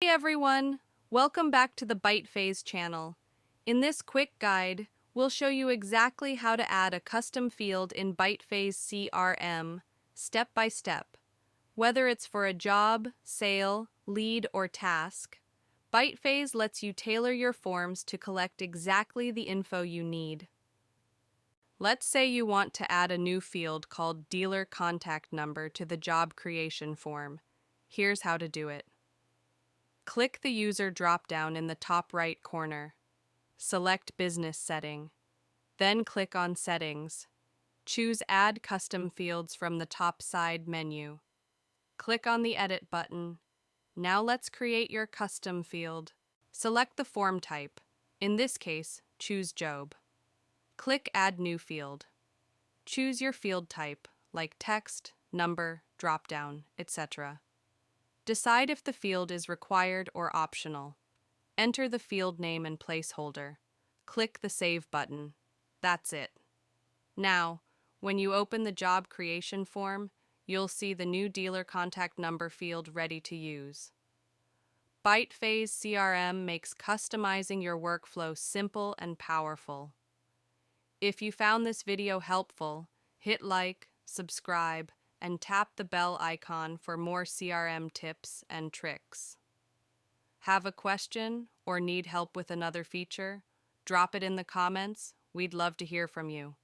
everyone! Welcome back to the BytePhase channel. In this quick guide, we'll show you exactly how to add a custom field in BytePhase CRM, step by step. Whether it's for a job, sale, lead, or task, BytePhase lets you tailor your forms to collect exactly the info you need. Let's say you want to add a new field called Dealer Contact Number to the job creation form. Here's how to do it. Click the User dropdown in the top right corner. Select Business Setting. Then click on Settings. Choose Add Custom Fields from the top side menu. Click on the Edit button. Now let's create your custom field. Select the form type. In this case, choose Job. Click Add New Field. Choose your field type, like text, number, dropdown, etc. Decide if the field is required or optional. Enter the field name and placeholder. Click the Save button. That's it. Now, when you open the job creation form, you'll see the new dealer contact number field ready to use. BytePhase CRM makes customizing your workflow simple and powerful. If you found this video helpful, hit like, subscribe, and tap the bell icon for more CRM tips and tricks. Have a question or need help with another feature? Drop it in the comments. We'd love to hear from you.